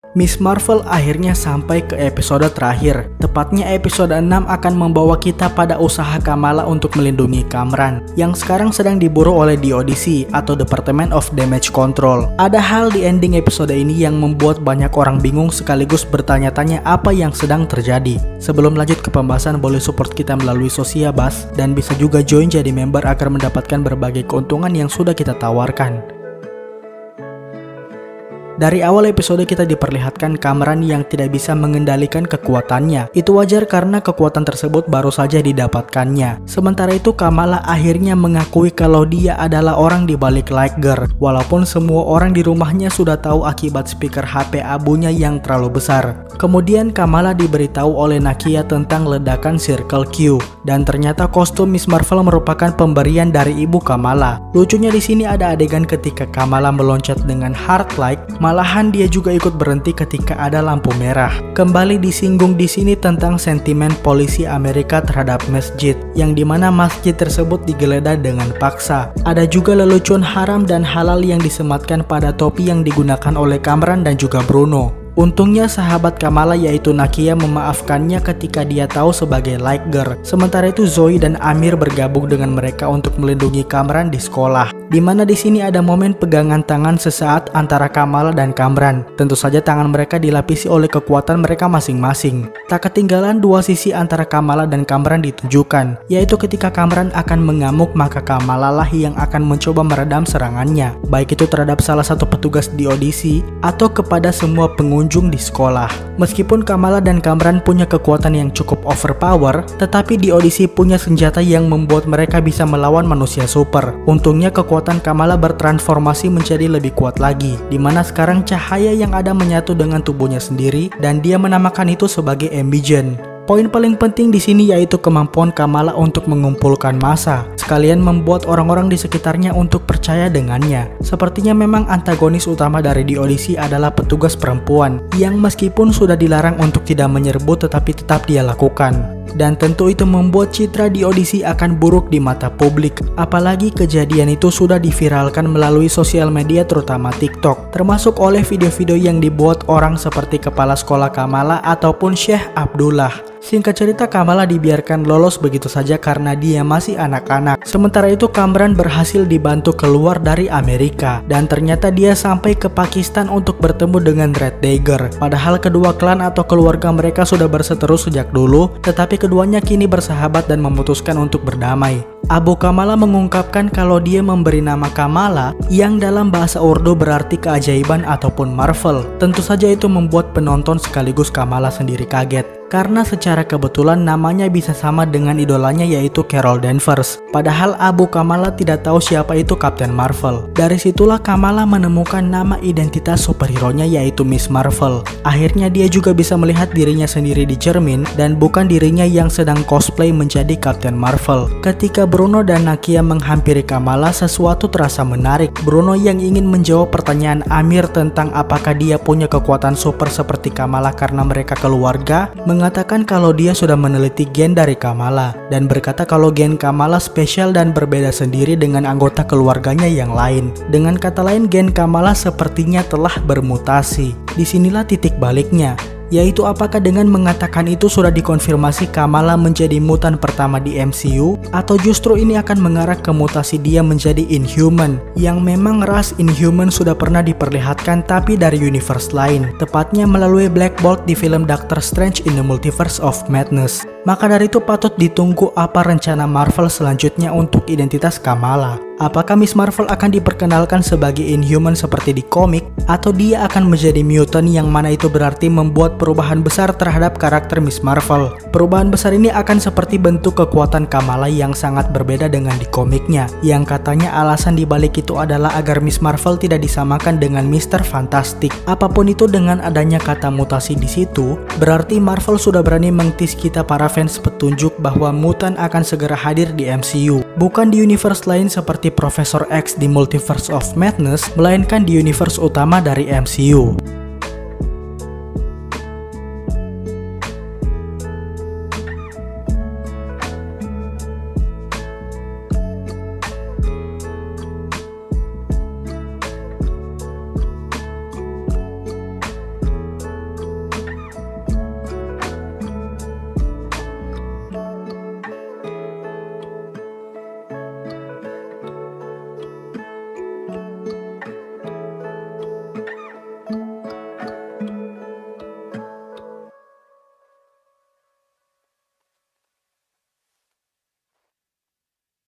Miss Marvel akhirnya sampai ke episode terakhir. Tepatnya episode 6 akan membawa kita pada usaha Kamala untuk melindungi Kamran yang sekarang sedang diburu oleh DODC atau Department of Damage Control. Ada hal di ending episode ini yang membuat banyak orang bingung sekaligus bertanya-tanya apa yang sedang terjadi. Sebelum lanjut ke pembahasan, boleh support kita melalui Sosiabas dan bisa juga join jadi member agar mendapatkan berbagai keuntungan yang sudah kita tawarkan. Dari awal episode kita diperlihatkan Kamran yang tidak bisa mengendalikan kekuatannya. Itu wajar karena kekuatan tersebut baru saja didapatkannya. Sementara itu Kamala akhirnya mengakui kalau dia adalah orang di balik Light Girl. Walaupun semua orang di rumahnya sudah tahu akibat speaker HP abunya yang terlalu besar. Kemudian Kamala diberitahu oleh Nakia tentang ledakan Circle Q. Dan ternyata kostum Miss Marvel merupakan pemberian dari ibu Kamala. Lucunya di sini ada adegan ketika Kamala meloncat dengan Heart Light. Malahan dia juga ikut berhenti ketika ada lampu merah. Kembali disinggung di sini tentang sentimen polisi Amerika terhadap masjid, yang dimana masjid tersebut digeledah dengan paksa. Ada juga lelucon haram dan halal yang disematkan pada topi yang digunakan oleh Kamran dan juga Bruno. Untungnya sahabat Kamala yaitu Nakia memaafkannya ketika dia tahu sebagai Light Girl. Sementara itu Zoe dan Amir bergabung dengan mereka untuk melindungi Kamran di sekolah. Dimana di sini ada momen pegangan tangan sesaat antara Kamala dan Kamran. Tentu saja tangan mereka dilapisi oleh kekuatan mereka masing-masing. Tak ketinggalan dua sisi antara Kamala dan Kamran ditunjukkan, yaitu ketika Kamran akan mengamuk maka Kamala lah yang akan mencoba meredam serangannya, baik itu terhadap salah satu petugas di audisi atau kepada semua pengunjung di sekolah. Meskipun Kamala dan Kamran punya kekuatan yang cukup overpower, tetapi di audisi punya senjata yang membuat mereka bisa melawan manusia super. Untungnya kekuatan Kamala bertransformasi menjadi lebih kuat lagi, dimana sekarang cahaya yang ada menyatu dengan tubuhnya sendiri dan dia menamakan itu sebagai Ambition. Poin paling penting di sini yaitu kemampuan Kamala untuk mengumpulkan massa, sekalian membuat orang-orang di sekitarnya untuk percaya dengannya. Sepertinya memang antagonis utama dari di audisi adalah petugas perempuan, yang meskipun sudah dilarang untuk tidak menyerbu tetapi tetap dia lakukan. Dan tentu itu membuat citra di audisi akan buruk di mata publik. Apalagi kejadian itu sudah diviralkan melalui sosial media terutama TikTok, termasuk oleh video-video yang dibuat orang seperti kepala sekolah Kamala ataupun Sheikh Abdullah. Singkat cerita, Kamala dibiarkan lolos begitu saja karena dia masih anak-anak. Sementara itu Kamran berhasil dibantu keluar dari Amerika dan ternyata dia sampai ke Pakistan untuk bertemu dengan Red Dagger. Padahal kedua klan atau keluarga mereka sudah berseteru sejak dulu, tetapi keduanya kini bersahabat dan memutuskan untuk berdamai. Abu Kamala mengungkapkan kalau dia memberi nama Kamala yang dalam bahasa Urdu berarti keajaiban ataupun marvel. Tentu saja itu membuat penonton sekaligus Kamala sendiri kaget, karena secara kebetulan namanya bisa sama dengan idolanya yaitu Carol Danvers. Padahal Abu Kamala tidak tahu siapa itu Captain Marvel. Dari situlah Kamala menemukan nama identitas superhero-nya yaitu Miss Marvel. Akhirnya dia juga bisa melihat dirinya sendiri di cermin dan bukan dirinya yang sedang cosplay menjadi Captain Marvel. Ketika Bruno dan Nakia menghampiri Kamala, sesuatu terasa menarik. Bruno yang ingin menjawab pertanyaan Amir tentang apakah dia punya kekuatan super seperti Kamala karena mereka keluarga, mengatakan kalau dia sudah meneliti gen dari Kamala dan berkata kalau gen Kamala spesial dan berbeda sendiri dengan anggota keluarganya yang lain. Dengan kata lain, gen Kamala sepertinya telah bermutasi. Disinilah titik baliknya, yaitu apakah dengan mengatakan itu sudah dikonfirmasi Kamala menjadi mutan pertama di MCU, atau justru ini akan mengarah ke mutasi dia menjadi Inhuman, yang memang ras Inhuman sudah pernah diperlihatkan tapi dari universe lain, tepatnya melalui Black Bolt di film Doctor Strange in the Multiverse of Madness. Maka dari itu patut ditunggu apa rencana Marvel selanjutnya untuk identitas Kamala. Apakah Miss Marvel akan diperkenalkan sebagai Inhuman seperti di komik, atau dia akan menjadi mutant yang mana itu berarti membuat perubahan besar terhadap karakter Miss Marvel. Perubahan besar ini akan seperti bentuk kekuatan Kamala yang sangat berbeda dengan di komiknya, yang katanya alasan dibalik itu adalah agar Miss Marvel tidak disamakan dengan Mr. Fantastic. Apapun itu, dengan adanya kata mutasi di situ, berarti Marvel sudah berani mengtis kita para fans petunjuk bahwa mutant akan segera hadir di MCU, bukan di universe lain seperti Profesor X di Multiverse of Madness, melainkan di universe utama dari MCU.